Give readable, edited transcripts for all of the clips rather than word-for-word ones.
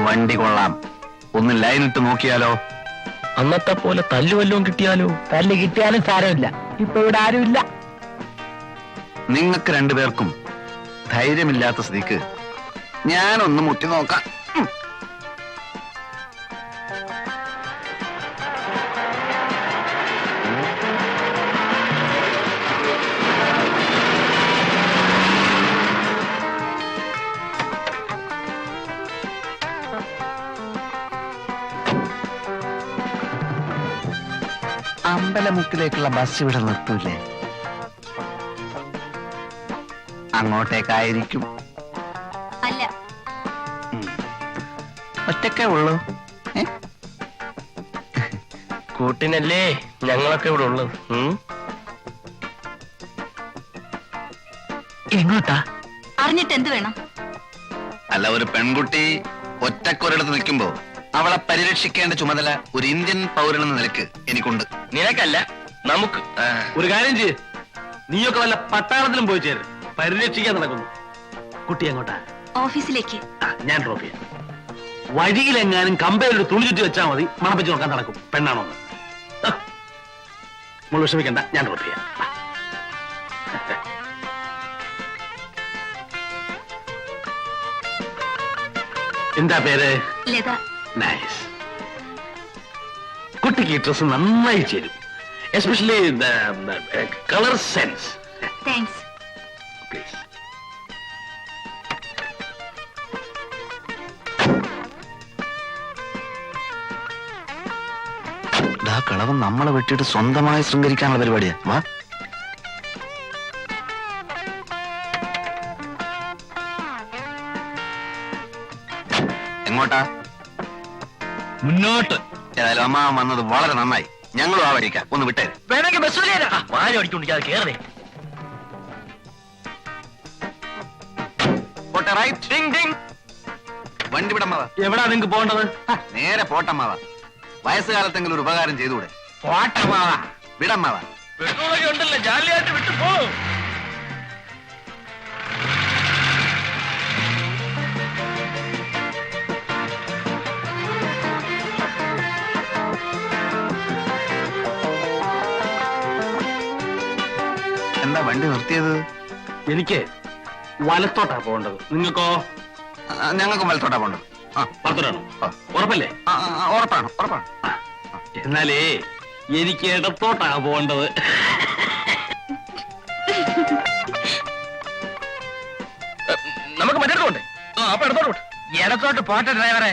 വണ്ടി കൊള്ളാം. ഒന്ന് ലൈനിട്ട് നോക്കിയാലോ? അന്നത്തെ പോലെ തല്ലു വല്ലതും കിട്ടിയാലോ? തല്ല് കിട്ടിയാലും സാരമില്ല, ഇപ്പൊ ഇവിടെ ആരുമില്ല. നിങ്ങൾക്ക് രണ്ടുപേർക്കും ധൈര്യമില്ലാത്ത സ്ഥിതിക്ക് ഞാനൊന്ന് മുട്ടി നോക്കാം. അമ്പലമുക്കിലേക്കുള്ള ബസ് ഇവിടെ നിർത്തൂലേ? അങ്ങോട്ടേക്കായിരിക്കും. അല്ല, ഒറ്റക്കേ ഉള്ളൂ. കൂട്ടിനല്ലേ ഞങ്ങളൊക്കെ ഇവിടെ ഉള്ളത്. എങ്ങോട്ടാ? അറിഞ്ഞിട്ട് എന്ത് വേണം? അല്ല, ഒരു പെൺകുട്ടി ഒറ്റക്കൊരിടത്ത് നിൽക്കുമ്പോ അവളെ പരിരക്ഷിക്കേണ്ട ചുമതല ഒരു ഇന്ത്യൻ പൗരനെന്ന നിലക്ക് എനിക്കുണ്ട്. നിനക്കല്ല, നമുക്ക്. ഒരു കാര്യം ചെയ്യ്, നീയൊക്കെ വല്ല പട്ടാളത്തിലും പോയി ചേരും. പരിരക്ഷിക്കാൻ നടക്കുന്നു. കുട്ടി എങ്ങോട്ടാ? ഓഫീസിലേക്ക്. ഞാൻ ഡ്രോപ്പ് ചെയ്യാം. വഴിയിലെങ്ങാനും കമ്പയിലൊരു തുണി ചുറ്റി വെച്ചാൽ മതി, മണപ്പിച്ച് നോക്കാൻ നടക്കും. പെണ്ണാണോ? നമ്മൾ വിഷമിക്കണ്ട, ഞാൻ ഡ്രോപ്പ് ചെയ്യാം. എന്താ പേര്? ലത. നൈസ്. കുട്ടിക്ക് ഡ്രസ് നന്നായി ചേരും, especially colour sense. Thanks. Please. കളവൻ നമ്മളെ വെട്ടിയിട്ട് സ്വന്തമായി ശൃംഗരിക്കാനുള്ള പരിപാടിയാ. വാ. എങ്ങോട്ടാ? മുന്നോട്ട്. ഏതായാലും അമ്മ വന്നത് വളരെ നന്നായി. ഞങ്ങളും ആ വഴിക്കാം. ഒന്ന് വിട്ടേ. വേണമെങ്കിൽ ബസ് വാരി അടിക്കൊണ്ടിരിക്കാതെ കേറേ. പോട്ടെ. റൈറ്റ്. വണ്ടി വിടമ്മാവാ. എവിടാ നിങ്ങക്ക് പോകേണ്ടത്? നേരെ പോട്ടമ്മാവാ. വയസ്സുകാലത്തെങ്കിലും ഒരു ഉപകാരം ചെയ്തുകൂടെ? പോട്ടമാവാ. വിടമ്മാവാ. പെട്രോളൊക്കെ ഉണ്ടല്ലോ, ജാലിയായിട്ട് വിട്ടു പോ. എന്താ വണ്ടി നിർത്തിയത്? എനിക്ക് വലത്തോട്ടാ പോകേണ്ടത്. നിങ്ങൾക്കോ? ഞങ്ങൾക്ക് വലത്തോട്ടാ പോണ്ടത്. വലത്തോട്ടാണോ? ഉറപ്പല്ലേ? ഉറപ്പാണ്, ഉറപ്പാണ്. എന്നാലേ എനിക്ക് ഇടത്തോട്ടാ പോകേണ്ടത്. നമുക്ക് മറ്റേടത്തോട്ടെ. അപ്പൊ ഇടത്തോട്ട്. ഇടത്തോട്ട് പോട്ടെ ഡ്രൈവറെ.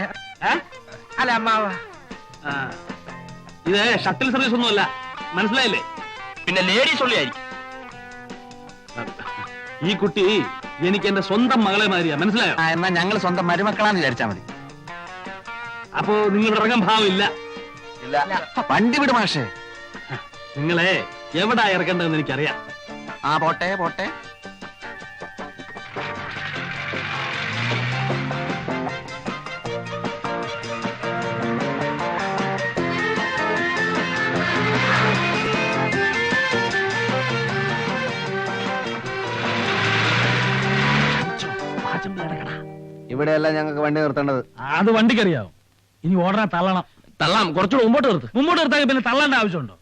അല്ല അമ്മാവ, ഇത് ഷട്ടിൽ സർവീസ് ഒന്നുമല്ല, മനസ്സിലായില്ലേ? പിന്നെ ലേഡീസ് ഉള്ളിയായിരിക്കും. ഈ കുട്ടി എനിക്ക് എന്റെ സ്വന്തം മകളെ മാതിരിയാ, മനസ്സിലായോ? എന്നാ ഞങ്ങൾ സ്വന്തം മരുമക്കളാന്ന് വിചാരിച്ചാ മതി. അപ്പോ നിങ്ങളുടെ ഇറങ്ങാൻ ഭാവമില്ല. വണ്ടി വിട് മാഷേ. നിങ്ങളെ എവിടാ ഇറക്കേണ്ടതെന്ന് എനിക്കറിയാം. പോട്ടെ പോട്ടെ. ഇവിടെയല്ല ഞങ്ങൾക്ക് വണ്ടി നിർത്തേണ്ടത്. അത് വണ്ടിക്കറിയാവും. ഇനി ഓടനെ തള്ളണം. തള്ളാം, കുറച്ചുകൂടെ മുമ്പോട്ട് നിർത്ത്. മുമ്പോട്ട് നിർത്താൻ പിന്നെ തള്ളേണ്ട ആവശ്യമുണ്ടോ?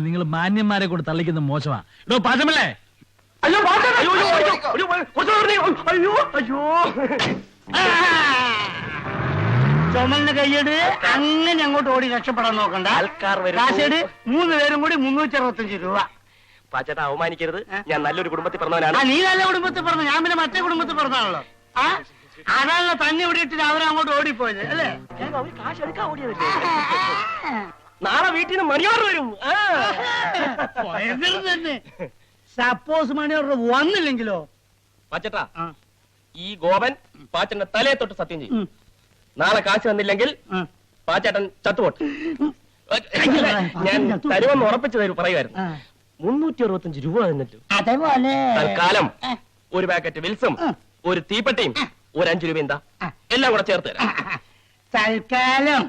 നിങ്ങൾ മാന്യന്മാരെ കൂടെ തള്ളിക്കുന്ന മോശമാ. ഇടോ പാചമല്ലേ? അയ്യോ, അയ്യോ. ചുമന്ന് കൈയ്യട്. അങ്ങനെ അങ്ങോട്ട് ഓടി രക്ഷപ്പെടാൻ നോക്കണ്ട. ആൾക്കാർ വരും. കാശേട് 3 പേരും കൂടി 365 രൂപ. പാച്ചേട്ടാ, അവമാനിക്കരുത്. ഞാൻ നല്ലൊരു കുടുംബത്തിൽ പറഞ്ഞവനാണ്. നീ നല്ല കുടുംബത്തിൽ പറഞ്ഞു, ഞാൻ പിന്നെ മറ്റേ കുടുംബത്തിൽ പറഞ്ഞാണല്ലോ. അതാണല്ലോ തന്നെ ഇവിടെ ഇട്ടിട്ട് അവരങ്ങോട്ട് ഓടിപ്പോയത് അല്ലേ? കാശ് എടുക്കാൻ ഓടിയതല്ലേ? നാളെ വീട്ടിൽ നിന്ന് മണിയോർ വരും. തന്നെ. സപ്പോസ് മണിയോർ വന്നില്ലെങ്കിലോ? പാച്ചേട്ടാ, ഈ ഗോപൻ പാച്ചന്റെ തലയെ തൊട്ട് സത്യം ചെയ്യും. നാളെ കാശ് വന്നില്ലെങ്കിൽ പാച്ചേട്ടൻ ചത്തുപോട്ടെ. ഞാൻ തരുമെന്ന് ഉറപ്പിച്ചു തരും പറയുമായിരുന്നു. 365 രൂപ തന്നിട്ടു. അതേപോലെ തൽക്കാലം ഒരു പാക്കറ്റ് വിൽസും ഒരു തീപ്പെട്ടിയും ഒരു 5 രൂപ എന്താ എല്ലാം കൂടെ ചേർത്ത് തരാം. തൽക്കാലം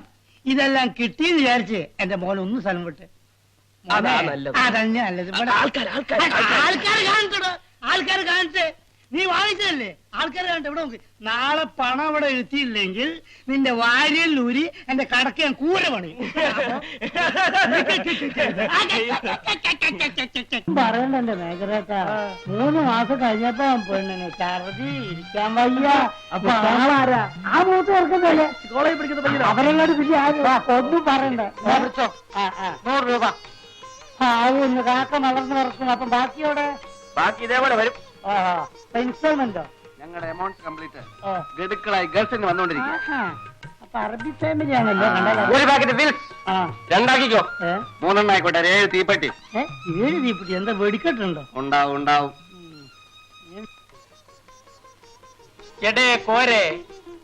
ഇതെല്ലാം കിട്ടിയെന്ന് വിചാരിച്ച് എന്റെ മോൻ ഒന്ന് സ്ഥലം വിട്ട്. അതാ നല്ലത്. അതന്നെ നല്ലത്. ആൾക്കാർ കാണിച്ചോ, ആൾക്കാർ കാണിച്ച് നീ വാങ്ങിച്ചതല്ലേ ആൾക്കാരെ കണ്ട് ഇവിടെ നോക്ക്. നാളെ പണം ഇവിടെ എത്തിയില്ലെങ്കിൽ നിന്റെ വാരിയല്ലൂരി എന്റെ കടക്ക് ഞാൻ കൂര പണിയും. പറയണ്ട മേഖലേട്ടാ 3 മാസം കഴിഞ്ഞപ്പോ പെണ്ണിനെ ഛർദി ഇരിക്കാൻ വയ്യ. അപ്പൊ ആളാരാ ആ മൂത്ത് ചേർക്കുന്നല്ലേ കോളേജ് പഠിക്കുന്ന അവരെങ്ങോട്ട് പിന്നെ ഒന്നും പറയണ്ട. 100 രൂപ ആവുന്നു. കാക്ക വളർന്നു വറക്കും. അപ്പം ബാക്കിയോടെ ബാക്കി ഇതേപോലെ വരും. ഇൻസ്റ്റോൾമെന്റോ? ഞങ്ങളുടെ എമൗണ്ട് കംപ്ലീറ്റ് ഗഡുക്കളായി ഗൾഫിന് വന്നോണ്ടിരിക്കുക. അപ്പൊ അറബി ഫാമിലി ആണല്ലോ. ഒരു പാക്കറ്റ് ബിൽസ് 2 ആക്കിക്കോ. 3 ആയിക്കോട്ടെ. 7 തീപ്പെട്ടി. 7 തീപ്പെട്ടി എന്താ വെടിക്കെട്ടുണ്ടോ? ഉണ്ടാവും. എടേ കോരെ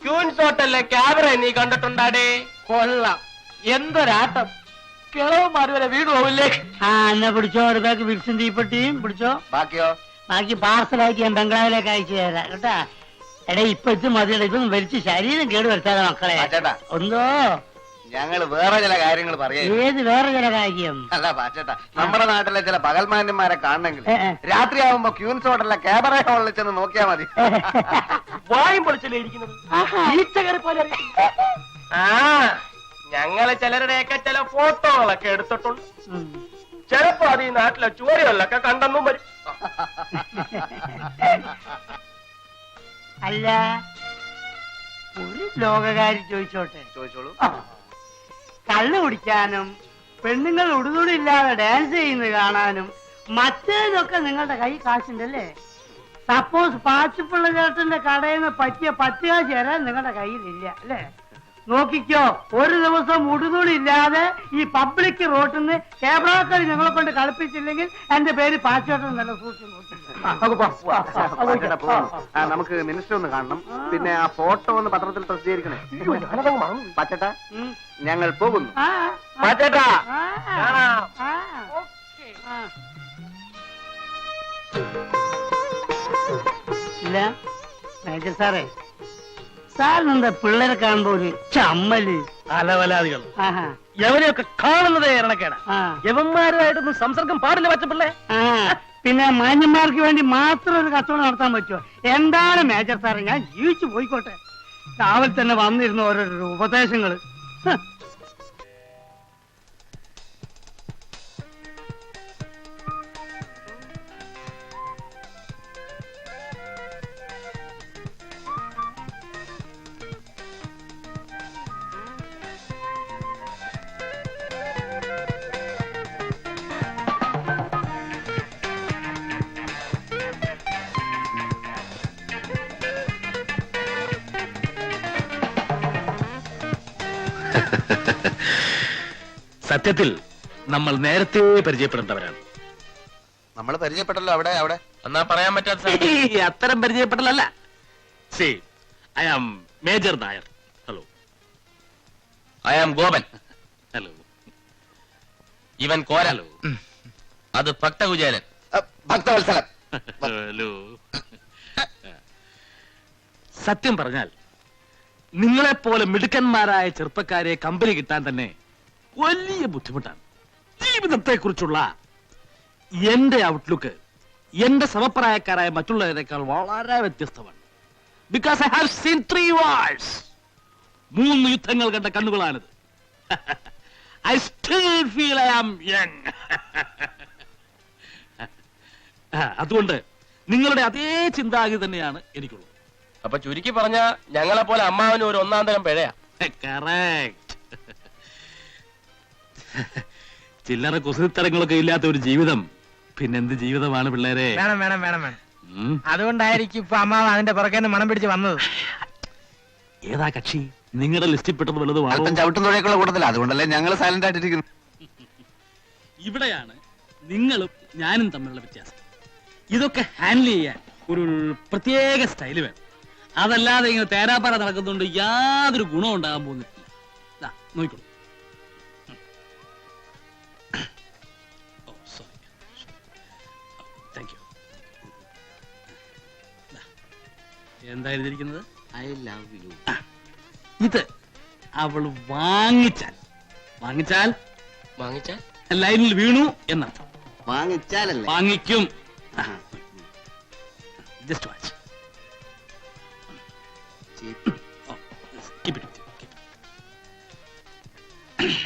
ക്യൂൻസ് ഹോട്ടലിലെ ക്യാമറ നീ കണ്ടിട്ടുണ്ടാടേ? കൊള്ളാം. എന്തൊരാട്ടം. കിളവന്മാര് വരെ വീട് പോവില്ലേ? എന്നാ പിടിച്ചോ. ഒരു ബാഗ് വിൽസും തീപ്പെട്ടിയും പിടിച്ചോ. ബാക്കിയോ? ബാക്കി പാർസലായിട്ട് ഞാൻ ബംഗ്ലാവിലേക്ക് അയച്ചു തരാം കേട്ടാ. എടേ ഇപ്പൊ ഇത് മതിയുടെ ഇതൊന്നും വലിച്ച് ശരീരം കേട് വരുത്താതെ മക്കളെ. പാച്ചേട്ടാ, ഒന്നോ ഞങ്ങള് വേറെ ചില കാര്യങ്ങൾ പറയാം. ഏത് വേറെ ചില കാര്യം? അല്ല പാച്ചേട്ടാ, നമ്മുടെ നാട്ടിലെ ചില പകൽമാന്യന്മാരെ കാണണമെങ്കിൽ ഏ. രാത്രിയാവുമ്പോ ക്യൂൻസ് ഹോട്ടലിലെ ക്യാമറ ഹോളിൽ ചെന്ന് നോക്കിയാ മതി. വായും പൊളിച്ചല്ലേ ഇരിക്കുന്നത്? ആ ഞങ്ങള് ചിലരുടെയൊക്കെ ചില ഫോട്ടോകളൊക്കെ എടുത്തിട്ടുണ്ട്. ചിലപ്പോ അത് ഈ നാട്ടിലെ ചുവരുകളിലൊക്കെ കണ്ടെന്നും വരും. അല്ല ഒരു ലോകകാരി ചോദിച്ചോട്ടെ? ചോദിച്ചോളൂ. കള്ളു കുടിക്കാനും പെണ്ണുങ്ങൾ ഉടുതുടില്ലാതെ ഡാൻസ് ചെയ്യുന്നത് കാണാനും മറ്റേതൊക്കെ നിങ്ങളുടെ കൈ കാശുണ്ടല്ലേ? സപ്പോസ് പാച്ചിപ്പിള്ള ചേട്ടന്റെ കടയിൽ നിന്ന് പറ്റിയ 10 കാശ് തരാൻ നിങ്ങളുടെ കയ്യിലില്ല അല്ലേ? നോക്കിക്കോ, ഒരു ദിവസം ഉടുതുടി ഇല്ലാതെ ഈ പബ്ലിക് റോട്ടിൽ നിന്ന് ക്യാമറക്കാർ ഞങ്ങളെ കൊണ്ട് കളിപ്പിച്ചില്ലെങ്കിൽ എന്റെ പേര് പാച്ചോട്ടൻ നല്ല സൂക്ഷിച്ചു. നമുക്ക് മിനിസ്റ്റർ ഒന്ന് കാണണം. പിന്നെ ആ ഫോട്ടോ ഒന്ന് പത്രത്തിൽ പ്രസിദ്ധീകരിക്കണേ. പാച്ചേട്ടാ, ഞങ്ങൾ പോകുന്നു. പാച്ചേട്ടാ, ഇല്ല മേജർ സാറേ, സാറിനെന്താ പിള്ളേരെ കാണുമ്പോ ഒരു ചമ്മല്? അലവലാദികൾ ആഹാ. എവരെയൊക്കെ കാണുന്നതേ ഇറണക്കേടാ. ആ. യവന്മാരുമായിട്ടൊന്നും സംസർഗം പാടില്ല പറ്റപ്പിള്ളേ. ആ, പിന്നെ മാന്യന്മാർക്ക് വേണ്ടി മാത്രം ഒരു കച്ചവടം നടത്താൻ പറ്റുമോ? എന്താണ് മേജർ സാറേ, ഞാൻ ജീവിച്ചു പോയിക്കോട്ടെ. രാവിലെ തന്നെ വന്നിരുന്ന ഓരോരോ ഉപദേശങ്ങള്. സത്യത്തിൽ നമ്മൾ നേരത്തെ പരിചയപ്പെടേണ്ടവരാണ്. നമ്മൾ പരിചയപ്പെട്ടല്ലോ. അവിടെ എന്നാ പറയാൻ പറ്റാത്ത അത്തരം പരിചയപ്പെടലല്ല. See I am Major Nair. Hello. I am Gopan. Hello. ഇവൻ കോരലോ. അത് ഭക്തകുചേലൻ. ഭക്തവത്സലൻ. ഹലോ. സത്യം പറഞ്ഞാൽ നിങ്ങളെപ്പോലെ മിടുക്കന്മാരായ ചെറുപ്പക്കാരെ കമ്പനി കിട്ടാൻ തന്നെ വലിയ ബുദ്ധിമുട്ടാണ്. ജീവിതത്തെ കുറിച്ചുള്ള എന്റെ ഔട്ട്ലുക്ക് എന്റെ സമപ്രായക്കാരായ മറ്റുള്ളവരെക്കാൾ വളരെ വ്യത്യസ്തമാണ്. Because I have seen 3 wars. 3 യുദ്ധങ്ങൾ കണ്ട കണ്ണുകളാണിത്. I still feel I am young. അതുകൊണ്ട് നിങ്ങളുടെ അതേ ചിന്താഗതി തന്നെയാണ് എനിക്കുള്ളത്. അപ്പൊ ചുരുക്കി പറഞ്ഞ ഞങ്ങളെ പോലെ അമ്മാവനും ഒരു 1-ാം തരം പിഴയാ. കറക്റ്റ്. ചില്ലറ കുസൃത്തരങ്ങളൊക്കെ ഇല്ലാത്ത ഒരു ജീവിതം പിന്നെന്ത് ജീവിതമാണ് പിള്ളേരെ? വേണം. അതുകൊണ്ടായിരിക്കും ഇപ്പൊ അമ്മാവ് അതിന്റെ പുറകെ മണം പിടിച്ച് വന്നത്. ഏതാ കക്ഷി? നിങ്ങളുടെ ലിസ്റ്റിൽ പെട്ടത് വലുതും അല്പം ചവിട്ടും തുഴയൊക്കെയുള്ള കൂട്ടത്തില്ല. അതുകൊണ്ടല്ലേ ഞങ്ങൾ സൈലന്റ് ആയിട്ടിരിക്കുന്നു. ഇവിടെയാണ് നിങ്ങളും ഞാനും തമ്മിലുള്ള വ്യത്യാസം. ഇതൊക്കെ ഹാൻഡിൽ ചെയ്യാൻ ഒരു പ്രത്യേക സ്റ്റൈല് വേണം. അതല്ലാതെ ഇങ്ങനെ തേരാപ്പാറ നടക്കുന്നുണ്ട് യാതൊരു ഗുണം ഉണ്ടാകാൻ പോകുന്നില്ല. നോക്കിക്കോളൂ. എന്താ എഴുതിയിരിക്കുന്നത്? I love you. ഇത് അവൾ വാങ്ങിച്ചാൽ ലൈനിൽ വീണു എന്നർത്ഥം. വാങ്ങിച്ചാലല്ലേ? വാങ്ങിക്കും. ജസ്റ്റ്